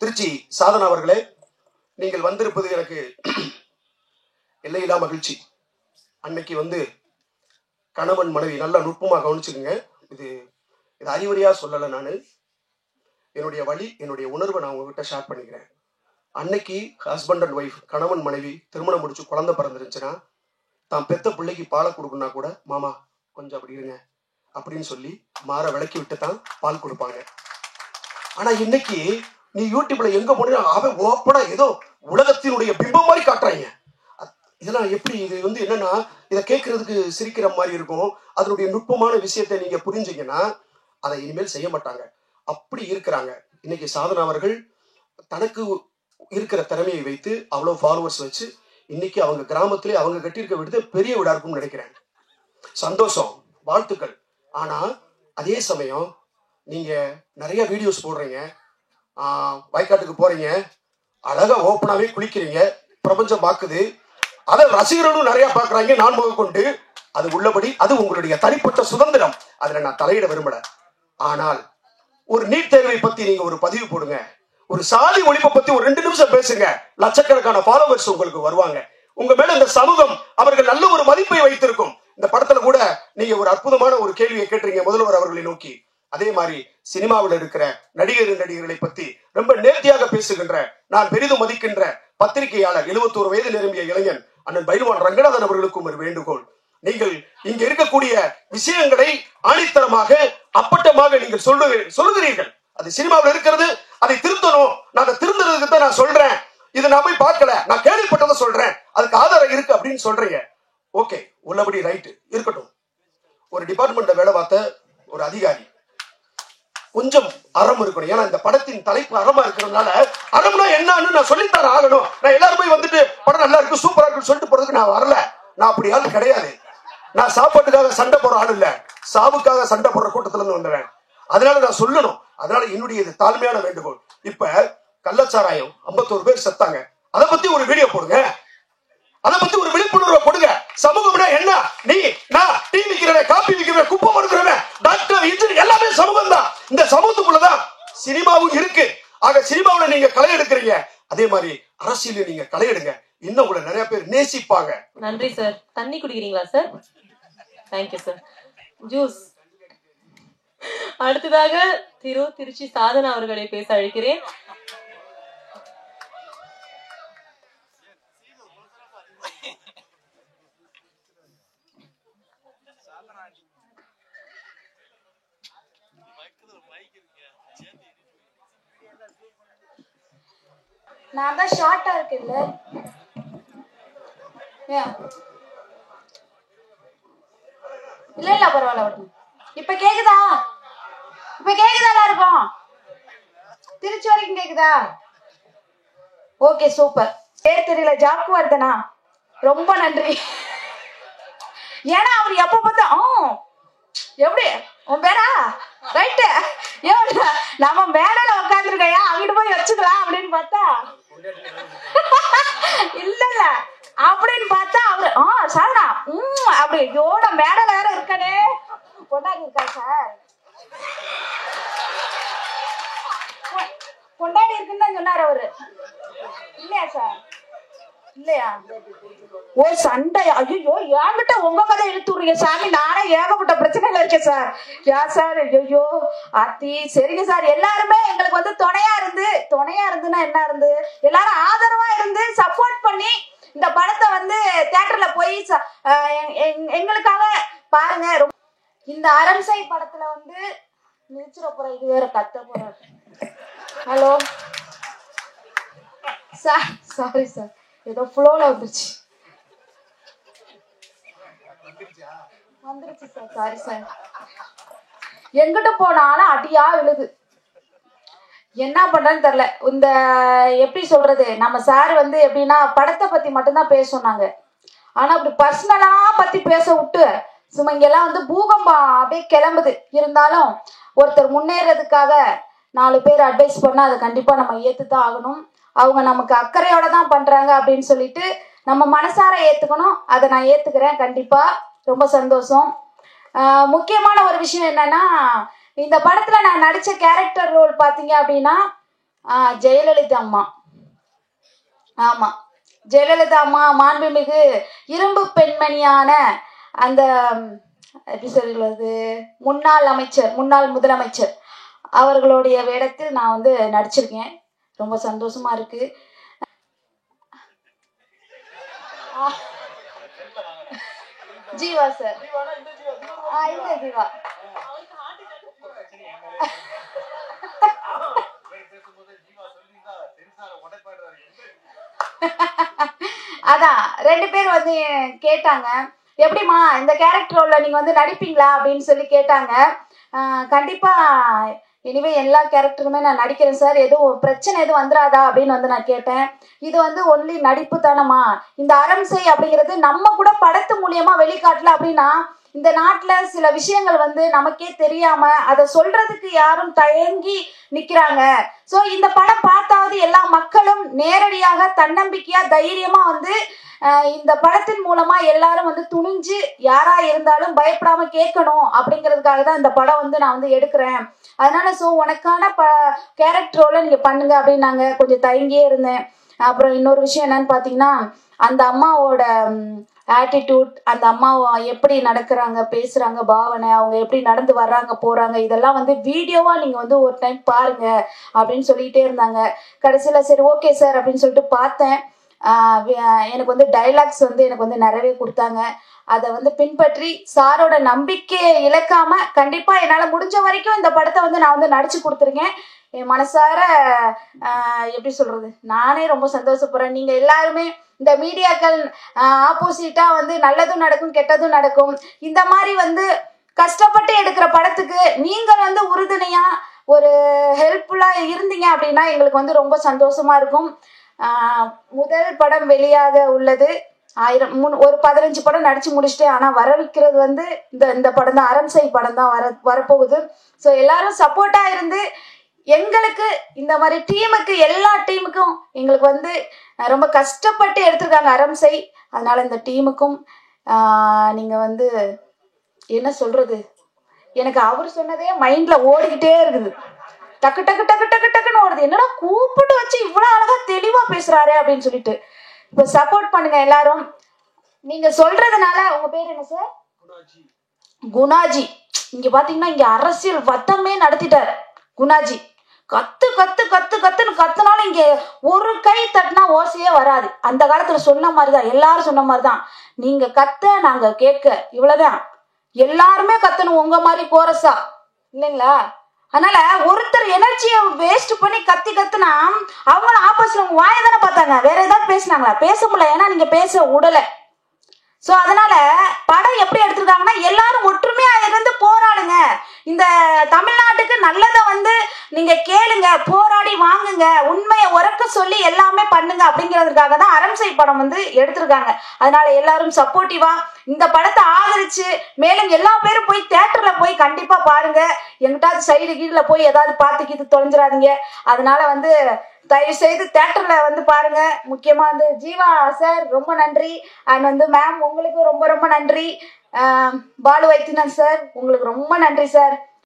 திருச்சி சாதனா அவர்களே, நீங்கள் வந்திருப்பது எனக்கு எல்லையில்லா மகிழ்ச்சி. அன்னைக்கு கணவன் மனைவி நல்லா நுட்பமாக கவனிச்சுக்குங்க. இது அறிவுரையா சொல்லலை. நான் என்னுடைய வழி, என்னுடைய உணர்வை நான் உங்ககிட்ட ஷேர் பண்ணிக்கிறேன். அன்னைக்கு ஹஸ்பண்ட் அண்ட் ஒய்ஃப், கணவன் மனைவி திருமணம் முடிச்சு குழந்தை பிறந்துருந்துச்சுன்னா, தான் பெத்த பிள்ளைக்கு பாலை கொடுக்குன்னா கூட மாமா கொஞ்சம் அப்படி இருங்க அப்படின்னு சொல்லி மாற விளக்கி விட்டு தான் பால் கொடுப்பாங்க. ஆனா இன்னைக்கு நீ யூடியூப்ல எங்க போனா அவன் ஓப்பனா ஏதோ உலகத்தினுடைய பிம்பம் மாதிரி காட்டுறாங்க. இதெல்லாம் எப்படி? இது என்னன்னா, இதை கேட்கறதுக்கு சிரிக்கிற மாதிரி இருக்கும். அதனுடைய நுட்பமான விஷயத்தை நீங்க புரிஞ்சீங்கன்னா அதை இனிமேல் செய்ய மாட்டாங்க. அப்படி இருக்கிறாங்க. இன்னைக்கு சாதனா அவர்கள் தனக்கு இருக்கிற திறமையை வைத்து அவ்வளவு ஃபாலோவர்ஸ் வச்சு இன்னைக்கு அவங்க கிராமத்திலே அவங்க கட்டியிருக்க விடுது பெரிய வீடா இருக்கும்னு நினைக்கிறேன். சந்தோஷம், வாழ்த்துக்கள். ஆனா அதே சமயம் நீங்க நிறைய வீடியோஸ் போடுறீங்க, வயக்காட்டுக்கு போறீங்க, அழகா ஓப்பனாவே குளிக்கிறீங்க, பிரபஞ்சம் பாக்குது, அதை ரசிகர்களும் நிறைய பாக்குறாங்க, நான் கொண்டு. அது உள்ளபடி அது உங்களுடைய தனிப்பட்ட சுதந்திரம், அதுல நான் தலையிட விரும்பல. ஆனால் ஒரு நீட் தேர்வை பத்தி நீங்க ஒரு பதிவு போடுங்க, ஒரு சாதி ஒழிப்பை பத்தி ஒரு 2 நிமிஷம் பேசுங்க, லட்சக்கணக்கான ஃபாலோவர்ஸ் உங்களுக்கு வருவாங்க. உங்க மேல இந்த சமூகம் அவர்கள் நல்ல ஒரு மதிப்பை வைத்திருக்கும். இந்த படத்துல கூட நீங்க ஒரு அற்புதமான ஒரு கேள்வியை கேட்டீங்க முதல்வர் அவர்களை நோக்கி. அதே மாதிரி சினிமாவில் இருக்கிற நடிகர்களை பத்தி ரொம்ப நேர்த்தியாக பேசுகின்ற, நான் பெரிதும் மதிக்கின்ற பத்திரிகையாளர் 71 வயது நிரம்பிய இளைஞன் அண்ணன் பைரவான் ரங்கநாதன் அவர்களுக்கும் ஒரு வேண்டுகோள். நீங்கள் இங்க இருக்கக்கூடிய விஷயங்களை ஆணித்தரமாக அப்பட்டமாக நீங்கள் சொல்லுகிறீர்கள். அது சினிமாவில் இருக்கிறது, அதை திருத்தணும். நான் அதை திருந்துறதுக்கு தான் நான் சொல்றேன். இதை நான் போய் பார்க்கல, நான் கேள்விப்பட்டதை சொல்றேன், அதுக்கு ஆதாரம் இருக்கு அப்படின்னு சொல்றீங்க. ஓகே, உள்ளபடி ரைட்டு இருக்கட்டும். ஒரு டிபார்ட்மெண்ட்ல வேலை பார்த்த ஒரு அதிகாரி கொஞ்சம் அறம் இருக்கணும். ஏன்னா இந்த படத்தின் தலைப்பு அறமா இருக்கிறதுனால அறம்னா என்னன்னு நான் சொல்லித்தர ஆகணும். நான் எல்லாரும் போய் படம் நல்லா இருக்கு, சூப்பரா இருக்குன்னு சொல்லிட்டு போறதுக்கு நான் வரல. நான் அப்படி ஆள் கிடையாது. நான் சாப்பாட்டுக்காக சண்டை போற ஆள் இல்ல, சாவுக்காக சண்டை போடுற கூட்டத்துல இருந்து வந்தவன். அதனால நான் சொல்லணும். அதனால என்னுடைய தாழ்மையான வேண்டுகோள், இப்ப கள்ளச்சாராயம் 51 பேர் செத்தாங்க, அதை பத்தி ஒரு வீடியோ போடுங்க, அதை பத்தி ஒரு விழிப்புணர்வை கொடுங்க. சமூகம்னா என்ன? நீ நான் டீ விக்கிறவன், காப்பி விக்கிறவன், குப்பம் இருக்கிறவன், டாக்டர், இன்ஜினியர் எல்லாமே சமூகம் தான். இந்த சமூகத்துக்குள்ளதான் சினிமாவும் இருக்கு. ஆக சினிமாவுல நீங்க களை எடுக்கிறீங்க, அதே மாதிரி அரசியல நீங்க களை எடுங்க. இன்னும் உங்களை நிறைய பேர் நேசிப்பாங்க. நன்றி சார். தண்ணி குடிக்கிறீங்களா சார்? Thank you sir. ஜூஸ். அடுத்ததாக திருச்சி சாதனா அவர்களை பேச அழைக்கிறேன். நான் தான் ஷார்ட்டா இருக்குல்ல. இல்ல பரவாயில்ல. இப்ப கேக்குதா? எல்லாருக்கும் திருச்சி வரைக்கும் கேக்குதா? Okay, super. பேர் தெரியல, ஜாக்கு வர்தனா, ரொம்ப நன்றி. ஏன்னா அவர் எப்ப பார்த்தா எப்படி உன் பேரா ரைட்டு நம்ம மேடல உட்காந்துருக்கையா அங்கிட்டு போய் வச்சுக்கலாம் அப்படின்னு பார்த்தா இல்ல அப்படின்னு பார்த்தா அவரு சாதனா அப்படி யோட மேடல வேற இருக்கானே கொண்டாடி இருக்கா சார், கொண்டாடி இருக்குன்னு தான் சொன்னார் அவரு. இல்லையா சார்? இல்லையா? ஓ சண்டை, ஐயோ ஏன்கிட்ட உங்க கதை இழுத்துறீங்க சாமி, நானே ஏகப்பட்ட பிரச்சனைல இருக்கேன் சார். சார் ஐயோ அத்தி சரிங்க சார். எல்லாருமே எங்களுக்கு துணையா இருந்துன்னா என்ன இருந்து எல்லாரும் ஆதரவா இருந்து சப்போர்ட் பண்ணி இந்த படத்தை தியேட்டர்ல போய் எங்களுக்காக பாருங்க. இந்த அரண்சை படத்துல நிறுத்திட போற, இது வேற கத்த போற. ஹலோ சார், சாரி சார், ஏதோ ஃப்ளோல வந்துருச்சு சார், சாரி சார். எங்கிட்ட போனாலும் அடியா விழுது, என்ன பண்றேன்னு தெரியல. இந்த எப்படி சொல்றது, நம்ம சார் எப்படின்னா படத்தை பத்தி மட்டும்தான் பேச சொன்னாங்க. ஆனா அப்படி பர்சனலா பத்தி பேச விட்டு சும்மா இங்கெல்லாம் பூகம்பம் அப்படியே கிளம்புது. இருந்தாலும் ஒருத்தர் முன்னேறதுக்காக 4 பேர் அட்வைஸ் பண்ணா அதை கண்டிப்பா நம்ம ஏத்துதான் ஆகணும். அவங்க நமக்கு அக்கறையோட தான் பண்றாங்க அப்படின்னு சொல்லிட்டு நம்ம மனசார ஏத்துக்கணும். அதை நான் ஏத்துக்கிறேன் கண்டிப்பா. ரொம்ப சந்தோஷம். முக்கியமான ஒரு விஷயம் என்னன்னா, இந்த படத்துல நான் நடிச்ச கேரக்டர் ரோல் பாத்தீங்க அப்படின்னா ஜெயலலிதா அம்மா. ஆமா, ஜெயலலிதா அம்மா மாண்புமிகு இரும்பு பெண்மணியான அந்த எப்படி சொல்றது முன்னாள் முதலமைச்சர் அவர்களுடைய வேடத்தில் நான் வந்து நடிச்சிருக்கேன். ரொம்ப சந்தோஷமா இருக்கு. ஜீவா சார், இந்த ஜீவா அதான் 2 பேர் வந்து கேட்டாங்க, எப்படிமா இந்த கேரக்டர் ரோல்ல நீங்க வந்து நடிப்பீங்களா அப்படின்னு சொல்லி கேட்டாங்க. கண்டிப்பா இனிமே எல்லா கேரக்டருக்குமே நான் நடிக்கிறேன் சார், எதுவும் பிரச்சனை எதுவும் வந்துடாதா அப்படின்னு வந்து நான் கேட்டேன். இது வந்து ஒன்லி நடிப்பு தானம்மா, இந்த அறம் செய் அப்படிங்கிறது நம்ம கூட படத்து மூலியமா வெளிக்காட்டல அப்படின்னா இந்த நாட்டுல சில விஷயங்கள் வந்து நமக்கே தெரியாம அதை சொல்றதுக்கு யாரும் தயங்கி நிக்கிறாங்க. சோ இந்த படம் பார்த்தாவது எல்லா மக்களும் நேரடியாக தன்னம்பிக்கையா தைரியமா வந்து இந்த படத்தின் மூலமா எல்லாரும் வந்து துணிஞ்சு யாரா இருந்தாலும் பயப்படாம கேட்கணும் அப்படிங்கிறதுக்காக தான் இந்த படம் வந்து நான் வந்து எடுக்கிறேன். அதனால சோ உனக்கான கேரக்டர் ரோல நீங்க பண்ணுங்க அப்படின்னு நாங்க கொஞ்சம் தயங்கியே இருந்தேன். அப்புறம் இன்னொரு விஷயம் என்னன்னு பாத்தீங்கன்னா, அந்த அம்மாவோட ஆட்டிடியூட், அந்த அம்மா எப்படி நடக்கிறாங்க, பேசுறாங்க, பாவனை, அவங்க எப்படி நடந்து வர்றாங்க போறாங்க, இதெல்லாம் வந்து வீடியோவா நீங்க வந்து ஒரு டைம் பாருங்க அப்படின்னு சொல்லிட்டே இருந்தாங்க. கடைசியில சரி ஓகே சார் அப்படின்னு சொல்லிட்டு பார்த்தேன். எனக்கு வந்து டைலாக்ஸ் வந்து எனக்கு வந்து நிறையவே கொடுத்தாங்க. அதை வந்து பின்பற்றி சாரோட நம்பிக்கையை இழக்காம கண்டிப்பா என்னால முடிஞ்ச வரைக்கும் இந்த படத்தை வந்து நான் வந்து நடிச்சு கொடுத்துருக்கேன். என் மனசார எப்படி சொல்றது, நானே ரொம்ப சந்தோஷப்படுறேன். நீங்க எல்லாருமே இந்த மீடியாக்கள் ஆப்போசிட்டா வந்து நல்லதும் நடக்கும் கெட்டதும் நடக்கும், இந்த மாதிரி வந்து கஷ்டப்பட்டு எடுக்கிற படத்துக்கு நீங்கள் வந்து உறுதுணையா ஒரு ஹெல்ப்ஃபுல்லா இருந்தீங்க அப்படின்னா எங்களுக்கு வந்து ரொம்ப சந்தோஷமா இருக்கும். முதல் படம் வெளியாக உள்ளது. ஒரு 15 படம் நடிச்சு முடிச்சுட்டேன். ஆனா வரவிக்கிறது வந்து இந்த படம் தான், அறம் செய் படம் தான் வரப்போகுது. ஸோ எல்லாரும் சப்போர்ட்டா இருந்து எங்களுக்கு இந்த மாதிரி டீமுக்கு, எல்லா டீமுக்கும் எங்களுக்கு வந்து ரொம்ப கஷ்டப்பட்டு எடுத்திருக்காங்க அறம் செய். அதனால இந்த டீமுக்கும் நீங்க வந்து என்ன சொல்றது, எனக்கு அவர் சொன்னதே மைண்ட்ல ஓடிக்கிட்டே இருக்குது, டக்கு டக்கு டக்கு டக்கு டக்குன்னு ஓடுது. என்னடா கூப்பிட்டு வச்சு இவ்வளவு அழகா தெளிவா பேசுறாரு அப்படின்னு சொல்லிட்டு இப்ப சப்போர்ட் பண்ணுங்க எல்லாரும். நீங்க சொல்றதுனால. உங்க பேர் என்ன சார்? குணாஜி. இங்க பாத்தீங்கன்னா இங்க அரசியல் வட்டமே நடத்திட்டார் குணாஜி. கத்து கத்து கத்து கத்துன்னு கத்துனாலும் இங்க ஒரு கை தட்டினா ஓசையே வராது. அந்த காலத்துல சொன்ன மாதிரிதான், எல்லாரும் சொன்ன மாதிரிதான், நீங்க கத்த நாங்க கேட்க, இவ்வளவுதான். எல்லாருமே கத்தணும் உங்க மாதிரி கோரஸா, இல்லைங்களா? அதனால ஒருத்தர் எனர்ஜியை வேஸ்ட் பண்ணி கத்தி கத்துனா அவங்களும் ஆப்போசிட்ல உங்க வாயை தானே பார்த்தாங்க, வேற ஏதாவது பேசினாங்களா? பேச முடியல, ஏன்னா நீங்க பேச உடல. சோ அதனால படம் எப்படி எடுத்திருக்காங்கன்னா, எல்லாரும் ஒற்றுமையா இருந்து போராடுங்க, இந்த தமிழ்நாட்டுக்கு நல்லதை வந்து நீங்க கேளுங்க, போராடி வாங்குங்க, உண்மையை உறக்க சொல்லி எல்லாமே பண்ணுங்க அப்படிங்கிறதுக்காக தான் அறம் செய் படம் வந்து எடுத்திருக்காங்க. அதனால எல்லாரும் சப்போர்ட்டிவா இந்த படத்தை ஆதரிச்சு மேலும் எல்லா பேரும் போய் தியேட்டர்ல போய் கண்டிப்பா பாருங்க. எங்கிட்டாவது சைடு கீழ போய் ஏதாவது பார்த்துக்கிட்டு தொலைஞ்சிடாதீங்க. அதனால வந்து தயவு செய்து தியேட்டர்ல வந்து பாருங்க. முக்கியமா வந்து ஜீவா சார் ரொம்ப நன்றி, அண்ட் வந்து மேம் உங்களுக்கு ரொம்ப ரொம்ப நன்றி, பாலு வைத்தியநாதன் சார் உங்களுக்கு ரொம்ப நன்றி சார்.